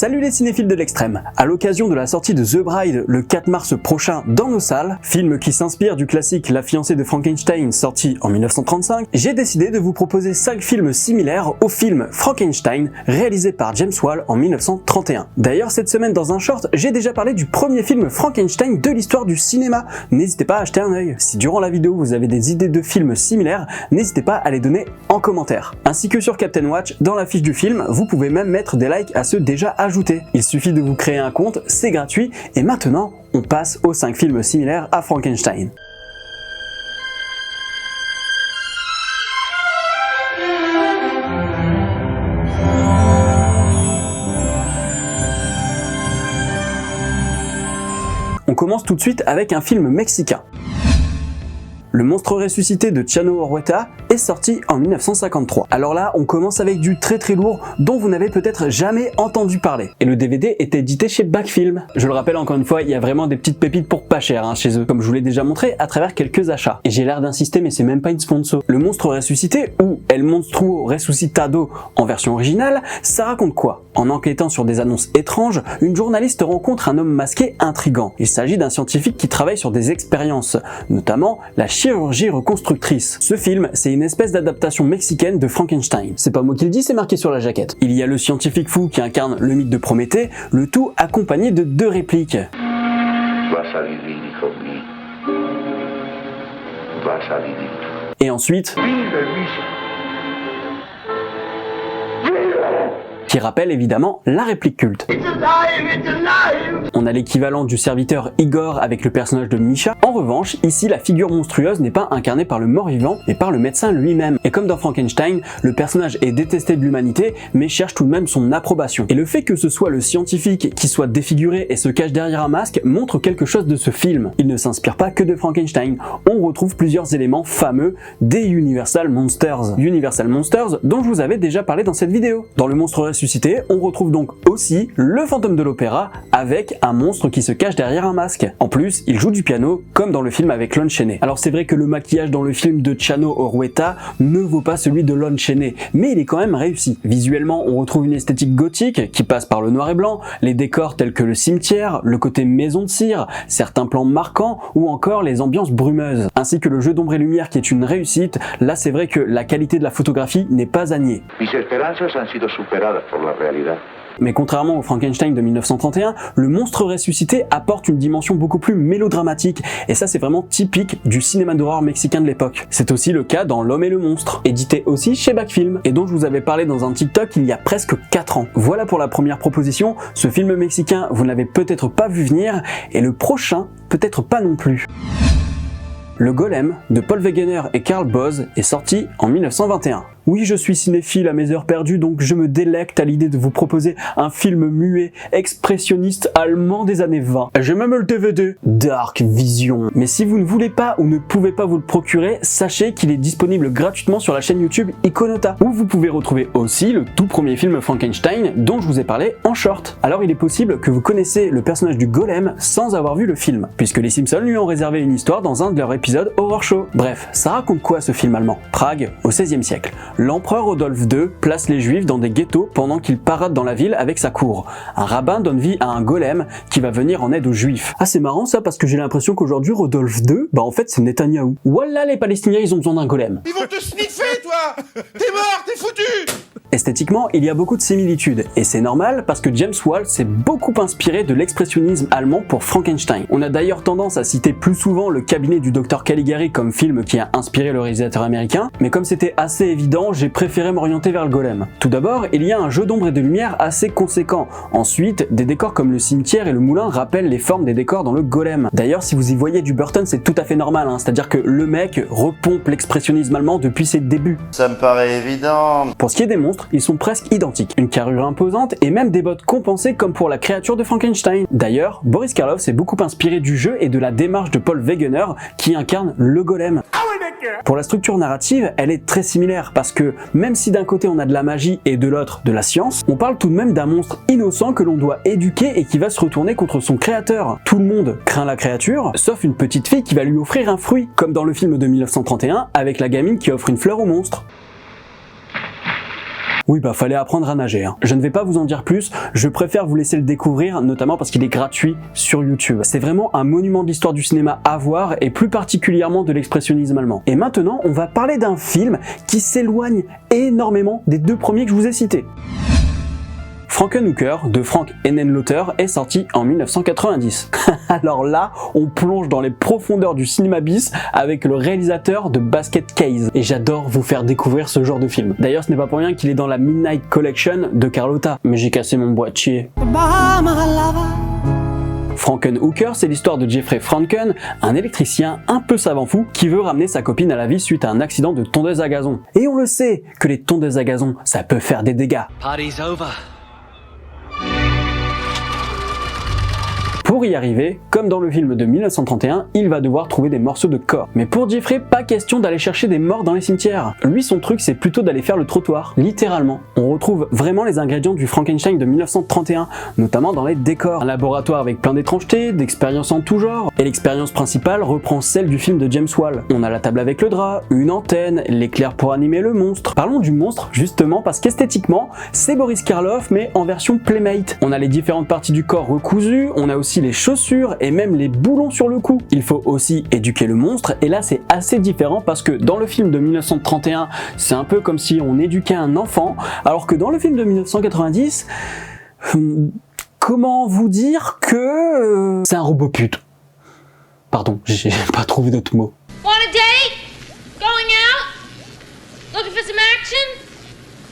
Salut les cinéphiles de l'extrême. À l'occasion de la sortie de The Bride le 4 mars prochain dans nos salles, film qui s'inspire du classique La fiancée de Frankenstein sorti en 1935, j'ai décidé de vous proposer 5 films similaires au film Frankenstein réalisé par James Whale en 1931. D'ailleurs cette semaine dans un short, j'ai déjà parlé du premier film Frankenstein de l'histoire du cinéma. N'hésitez pas à jeter un œil. Si durant la vidéo vous avez des idées de films similaires, n'hésitez pas à les donner en commentaire. Ainsi que sur Captain Watch, dans la fiche du film, vous pouvez même mettre des likes à ceux déjà ajoutés. Il suffit de vous créer un compte, c'est gratuit, et maintenant, on passe aux 5 films similaires à Frankenstein. On commence tout de suite avec un film mexicain. Le monstre ressuscité de Chano Huerta est sorti en 1953. Alors là, on commence avec du très lourd dont vous n'avez peut-être jamais entendu parler. Et le DVD est édité chez Backfilm. Je le rappelle encore une fois, il y a vraiment des petites pépites pour pas cher chez eux, comme je vous l'ai déjà montré à travers quelques achats. Et j'ai l'air d'insister, mais c'est même pas une sponsor. Le monstre ressuscité, ou El Monstruo Resucitado en version originale, ça raconte quoi? En enquêtant sur des annonces étranges, une journaliste rencontre un homme masqué intrigant. Il s'agit d'un scientifique qui travaille sur des expériences, notamment la chirurgie reconstructrice. Ce film, c'est une espèce d'adaptation mexicaine de Frankenstein. C'est pas moi qui le dis, c'est marqué sur la jaquette. Il y a le scientifique fou qui incarne le mythe de Prométhée, le tout accompagné de 2 répliques. Vas a vivir, hijo mío. Vas a vivir. Et ensuite, qui rappelle évidemment la réplique culte. On a l'équivalent du serviteur Igor avec le personnage de Misha. En revanche, ici la figure monstrueuse n'est pas incarnée par le mort-vivant, mais par le médecin lui-même. Et comme dans Frankenstein, le personnage est détesté de l'humanité, mais cherche tout de même son approbation. Et le fait que ce soit le scientifique qui soit défiguré et se cache derrière un masque montre quelque chose de ce film. Il ne s'inspire pas que de Frankenstein. On retrouve plusieurs éléments fameux des Universal Monsters. Universal Monsters dont je vous avais déjà parlé dans cette vidéo. Dans le monstre ressuscité, on retrouve donc aussi le fantôme de l'opéra avec un monstre qui se cache derrière un masque. En plus, il joue du piano comme dans le film avec Lon Chaney. Alors c'est vrai que le maquillage dans le film de Chano Huerta ne vaut pas celui de Lon Chaney, mais il est quand même réussi. Visuellement, on retrouve une esthétique gothique qui passe par le noir et blanc, les décors tels que le cimetière, le côté maison de cire, certains plans marquants ou encore les ambiances brumeuses, ainsi que le jeu d'ombre et lumière qui est une réussite. Là, c'est vrai que la qualité de la photographie n'est pas à nier. Mais contrairement au Frankenstein de 1931, le monstre ressuscité apporte une dimension beaucoup plus mélodramatique, et ça c'est vraiment typique du cinéma d'horreur mexicain de l'époque. C'est aussi le cas dans L'Homme et le Monstre, édité aussi chez Backfilm, et dont je vous avais parlé dans un TikTok il y a presque 4 ans. Voilà pour la première proposition, ce film mexicain vous n'avez peut-être pas vu venir, et le prochain peut-être pas non plus. Le Golem de Paul Wegener et Karl Bose est sorti en 1921. Oui, je suis cinéphile à mes heures perdues, donc je me délecte à l'idée de vous proposer un film muet, expressionniste allemand des années 20. J'ai même le DVD Dark Vision. Mais si vous ne voulez pas ou ne pouvez pas vous le procurer, sachez qu'il est disponible gratuitement sur la chaîne YouTube Iconota, où vous pouvez retrouver aussi le tout premier film Frankenstein dont je vous ai parlé en short. Alors il est possible que vous connaissez le personnage du Golem sans avoir vu le film, puisque les Simpsons lui ont réservé une histoire dans un de leurs épisodes Horror Show. Bref, ça raconte quoi ce film allemand? Prague, au XVIe siècle. L'empereur Rodolphe II place les juifs dans des ghettos pendant qu'il parade dans la ville avec sa cour. Un rabbin donne vie à un golem qui va venir en aide aux juifs. Ah c'est marrant ça parce que j'ai l'impression qu'aujourd'hui Rodolphe II, en fait c'est Netanyahou. Wallah les Palestiniens ils ont besoin d'un golem. Ils vont te sniffer toi! T'es mort, t'es foutu! Esthétiquement, il y a beaucoup de similitudes, et c'est normal parce que James Whale s'est beaucoup inspiré de l'expressionnisme allemand pour Frankenstein. On a d'ailleurs tendance à citer plus souvent Le cabinet du docteur Caligari comme film qui a inspiré le réalisateur américain, mais comme c'était assez évident, j'ai préféré m'orienter vers le Golem. Tout d'abord, il y a un jeu d'ombre et de lumière assez conséquent. Ensuite, des décors comme le cimetière et le moulin rappellent les formes des décors dans le Golem. D'ailleurs, si vous y voyez du Burton, c'est tout à fait normal, c'est-à-dire que le mec repompe l'expressionnisme allemand depuis ses débuts. Ça me paraît évident. Pour ce qui est des monstres, ils sont presque identiques. Une carrure imposante et même des bottes compensées comme pour la créature de Frankenstein. D'ailleurs, Boris Karloff s'est beaucoup inspiré du jeu et de la démarche de Paul Wegener qui incarne le Golem. Pour la structure narrative, elle est très similaire parce que même si d'un côté on a de la magie et de l'autre de la science, on parle tout de même d'un monstre innocent que l'on doit éduquer et qui va se retourner contre son créateur. Tout le monde craint la créature, sauf une petite fille qui va lui offrir un fruit, comme dans le film de 1931 avec la gamine qui offre une fleur au monstre. Oui bah fallait apprendre à nager, hein. Je ne vais pas vous en dire plus, je préfère vous laisser le découvrir, notamment parce qu'il est gratuit sur YouTube. C'est vraiment un monument de l'histoire du cinéma à voir, et plus particulièrement de l'expressionnisme allemand. Et maintenant, on va parler d'un film qui s'éloigne énormément des deux premiers que je vous ai cités. Frankenhooker de Frank Henenlotter est sorti en 1990. Alors là, on plonge dans les profondeurs du cinéma bis avec le réalisateur de Basket Case. Et j'adore vous faire découvrir ce genre de film. D'ailleurs, ce n'est pas pour rien qu'il est dans la Midnight Collection de Carlotta. Mais j'ai cassé mon boîtier. Frankenhooker, c'est l'histoire de Jeffrey Franken, un électricien un peu savant fou qui veut ramener sa copine à la vie suite à un accident de tondeuse à gazon. Et on le sait que les tondeuses à gazon, ça peut faire des dégâts. Party's over. Pour y arriver, comme dans le film de 1931, il va devoir trouver des morceaux de corps. Mais pour Jeffrey, pas question d'aller chercher des morts dans les cimetières. Lui, son truc, c'est plutôt d'aller faire le trottoir, littéralement. On retrouve vraiment les ingrédients du Frankenstein de 1931, notamment dans les décors. Un laboratoire avec plein d'étrangetés, d'expériences en tout genre, et l'expérience principale reprend celle du film de James Whale. On a la table avec le drap, une antenne, l'éclair pour animer le monstre. Parlons du monstre, justement, parce qu'esthétiquement, c'est Boris Karloff, mais en version Playmate. On a les différentes parties du corps recousues, on a aussi les chaussures et même les boulons sur le cou. Il faut aussi éduquer le monstre, et là c'est assez différent parce que dans le film de 1931, c'est un peu comme si on éduquait un enfant, alors que dans le film de 1990, comment vous dire que c'est un robot pute. Pardon, j'ai pas trouvé d'autres mots. Want a date? Going out? Looking for some action?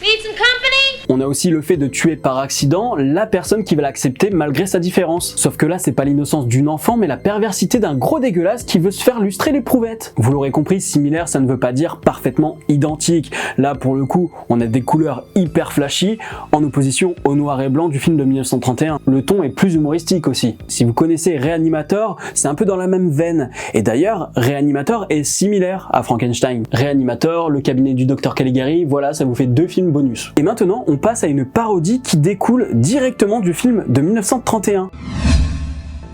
Need some company? On a aussi le fait de tuer par accident la personne qui va l'accepter malgré sa différence. Sauf que là, c'est pas l'innocence d'une enfant, mais la perversité d'un gros dégueulasse qui veut se faire lustrer les prouvettes. Vous l'aurez compris, similaire, ça ne veut pas dire parfaitement identique. Là, pour le coup, on a des couleurs hyper flashy, en opposition au noir et blanc du film de 1931. Le ton est plus humoristique aussi. Si vous connaissez Reanimator, c'est un peu dans la même veine. Et d'ailleurs, Reanimator est similaire à Frankenstein. Reanimator, le cabinet du Dr Caligari, voilà, ça vous fait 2 films bonus. Et maintenant, on passe à une parodie qui découle directement du film de 1931.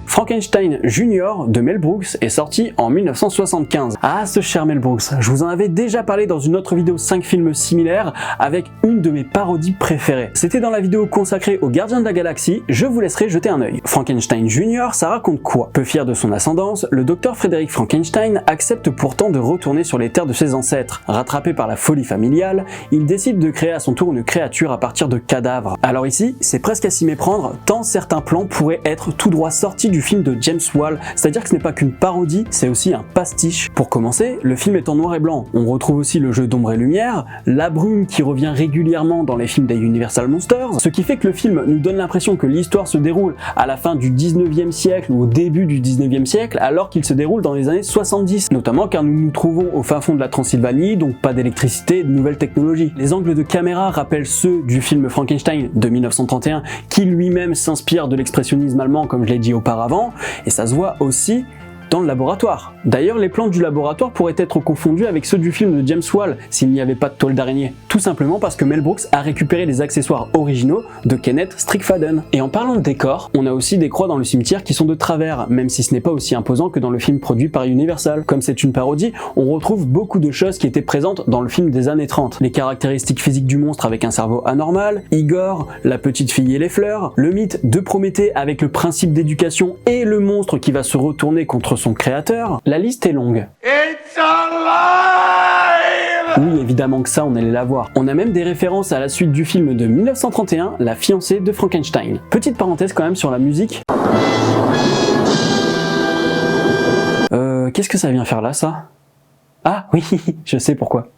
Frankenstein Jr. de Mel Brooks est sorti en 1975. Ah, ce cher Mel Brooks, je vous en avais déjà parlé dans une autre vidéo 5 films similaires avec une de mes parodies préférées. C'était dans la vidéo consacrée aux Gardiens de la Galaxie, je vous laisserai jeter un œil. Frankenstein Jr., ça raconte quoi? Peu fier de son ascendance, le docteur Frédéric Frankenstein accepte pourtant de retourner sur les terres de ses ancêtres. Rattrapé par la folie familiale, il décide de créer à son tour une créature à partir de cadavres. Alors ici, c'est presque à s'y méprendre, tant certains plans pourraient être tout droit sortis du film de James Whale, c'est-à-dire que ce n'est pas qu'une parodie, c'est aussi un pastiche. Pour commencer, le film est en noir et blanc. On retrouve aussi le jeu d'ombre et lumière, la brume qui revient régulièrement dans les films des Universal Monsters, ce qui fait que le film nous donne l'impression que l'histoire se déroule à la fin du 19e siècle ou au début du 19e siècle, alors qu'il se déroule dans les années 70, notamment car nous nous trouvons au fin fond de la Transylvanie, donc pas d'électricité et de nouvelles technologies. Les angles de caméra rappellent ceux du film Frankenstein de 1931, qui lui-même s'inspire de l'expressionnisme allemand, comme je l'ai dit auparavant, et ça se voit aussi dans le laboratoire. D'ailleurs, les plans du laboratoire pourraient être confondus avec ceux du film de James Whale s'il n'y avait pas de toile d'araignée. Tout simplement parce que Mel Brooks a récupéré les accessoires originaux de Kenneth Strickfaden. Et en parlant de décors, on a aussi des croix dans le cimetière qui sont de travers, même si ce n'est pas aussi imposant que dans le film produit par Universal. Comme c'est une parodie, on retrouve beaucoup de choses qui étaient présentes dans le film des années 30. Les caractéristiques physiques du monstre avec un cerveau anormal, Igor, la petite fille et les fleurs, le mythe de Prométhée avec le principe d'éducation et le monstre qui va se retourner contre son créateur, la liste est longue. It's alive! Oui, évidemment que ça, on allait la voir. On a même des références à la suite du film de 1931, La fiancée de Frankenstein. Petite parenthèse quand même sur la musique. Qu'est-ce que ça vient faire là, ça? Ah oui, je sais pourquoi.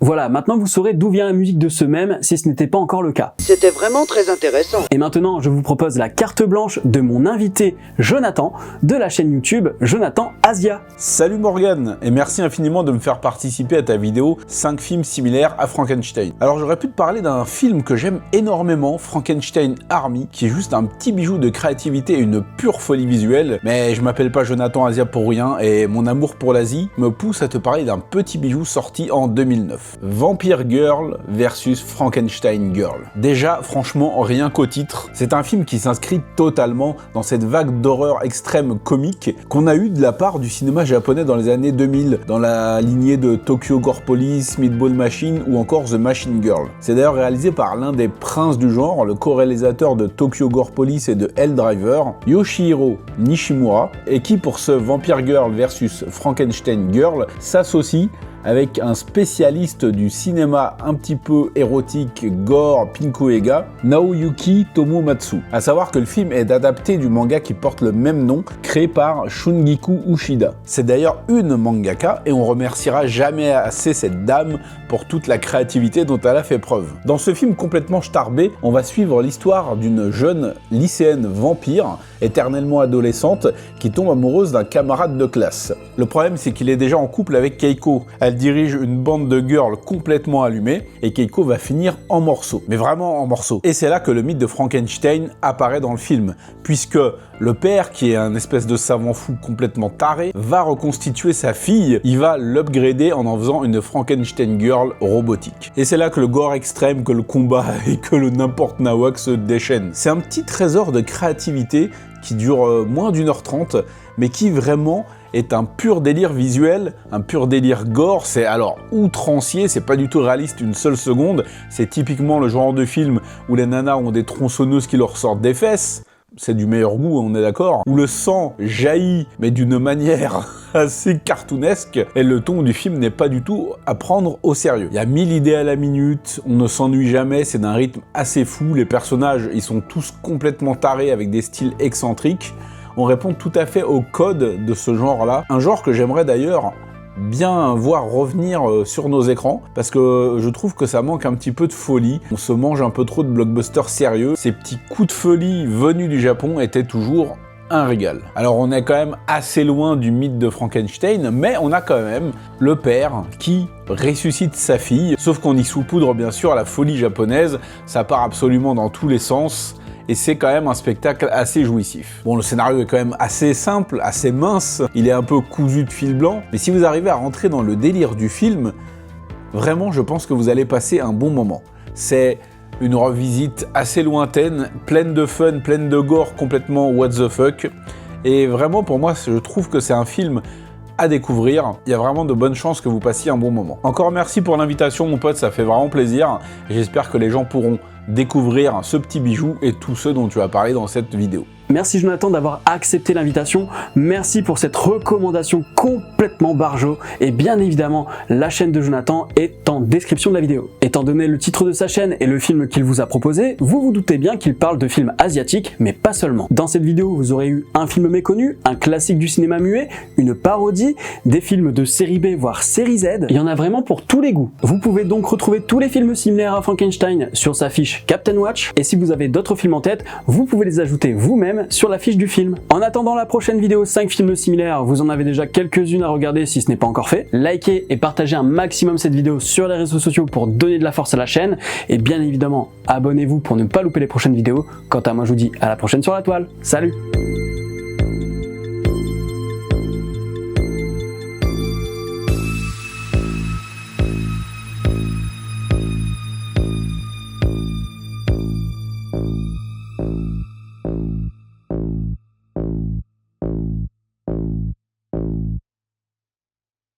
Voilà, maintenant vous saurez d'où vient la musique de ce mème, si ce n'était pas encore le cas. C'était vraiment très intéressant. Et maintenant, je vous propose la carte blanche de mon invité Jonathan, de la chaîne YouTube Jonathan Asia. Salut Morgane, et merci infiniment de me faire participer à ta vidéo 5 films similaires à Frankenstein. Alors j'aurais pu te parler d'un film que j'aime énormément, Frankenstein Army, qui est juste un petit bijou de créativité et une pure folie visuelle, mais je m'appelle pas Jonathan Asia pour rien, et mon amour pour l'Asie me pousse à te parler d'un petit bijou sorti en 2009. 2009. Vampire Girl versus Frankenstein Girl. Déjà, franchement, rien qu'au titre, c'est un film qui s'inscrit totalement dans cette vague d'horreur extrême comique qu'on a eu de la part du cinéma japonais dans les années 2000, dans la lignée de Tokyo Gore Police, Meatball Machine ou encore The Machine Girl. C'est d'ailleurs réalisé par l'un des princes du genre, le co-réalisateur de Tokyo Gore Police et de Helldriver, Yoshihiro Nishimura, et qui pour ce Vampire Girl versus Frankenstein Girl s'associe avec un spécialiste du cinéma un petit peu érotique, gore, pinko-ega, Naoyuki Tomomatsu. À savoir que le film est adapté du manga qui porte le même nom, créé par Shungiku Ushida. C'est d'ailleurs une mangaka et on remerciera jamais assez cette dame pour toute la créativité dont elle a fait preuve. Dans ce film complètement starbé, on va suivre l'histoire d'une jeune lycéenne vampire, éternellement adolescente, qui tombe amoureuse d'un camarade de classe. Le problème, c'est qu'il est déjà en couple avec Keiko. Elle dirige une bande de girls complètement allumée et Keiko va finir en morceaux. Mais vraiment en morceaux. Et c'est là que le mythe de Frankenstein apparaît dans le film, puisque le père, qui est un espèce de savant fou complètement taré, va reconstituer sa fille, il va l'upgrader en faisant une Frankenstein Girl robotique. Et c'est là que le gore extrême, que le combat et que le n'importe nawak se déchaînent. C'est un petit trésor de créativité qui dure moins d'1h30, mais qui vraiment est un pur délire visuel, un pur délire gore. C'est alors outrancier, c'est pas du tout réaliste une seule seconde, c'est typiquement le genre de film où les nanas ont des tronçonneuses qui leur sortent des fesses, c'est du meilleur goût, on est d'accord, où le sang jaillit, mais d'une manière assez cartoonesque, et le ton du film n'est pas du tout à prendre au sérieux. Il y a 1000 idées à la minute, on ne s'ennuie jamais, c'est d'un rythme assez fou, les personnages, ils sont tous complètement tarés avec des styles excentriques. On répond tout à fait au code de ce genre-là, un genre que j'aimerais d'ailleurs bien voir revenir sur nos écrans, parce que je trouve que ça manque un petit peu de folie. On se mange un peu trop de blockbusters sérieux. Ces petits coups de folie venus du Japon étaient toujours un régal. Alors on est quand même assez loin du mythe de Frankenstein, mais on a quand même le père qui ressuscite sa fille, sauf qu'on y saupoudre bien sûr la folie japonaise, ça part absolument dans tous les sens, et c'est quand même un spectacle assez jouissif. Bon, le scénario est quand même assez simple, assez mince, il est un peu cousu de fil blanc, mais si vous arrivez à rentrer dans le délire du film, vraiment je pense que vous allez passer un bon moment. C'est une revisite assez lointaine, pleine de fun, pleine de gore, complètement what the fuck, et vraiment pour moi je trouve que c'est un film à découvrir, il y a vraiment de bonnes chances que vous passiez un bon moment. Encore merci pour l'invitation mon pote, ça fait vraiment plaisir, et j'espère que les gens pourront découvrir ce petit bijou et tous ceux dont tu as parlé dans cette vidéo. Merci Jonathan d'avoir accepté l'invitation, merci pour cette recommandation complètement barjo, et bien évidemment la chaîne de Jonathan est en description de la vidéo. Étant donné le titre de sa chaîne et le film qu'il vous a proposé, vous vous doutez bien qu'il parle de films asiatiques, mais pas seulement. Dans cette vidéo vous aurez eu un film méconnu, un classique du cinéma muet, une parodie, des films de série B voire série Z, il y en a vraiment pour tous les goûts. Vous pouvez donc retrouver tous les films similaires à Frankenstein sur sa fiche Captain Watch, et si vous avez d'autres films en tête, vous pouvez les ajouter vous-même sur la fiche du film. En attendant la prochaine vidéo 5 films similaires, vous en avez déjà quelques-unes à regarder si ce n'est pas encore fait. Likez et partagez un maximum cette vidéo sur les réseaux sociaux pour donner de la force à la chaîne, et bien évidemment abonnez-vous pour ne pas louper les prochaines vidéos. Quant à moi je vous dis à la prochaine sur la toile. Salut!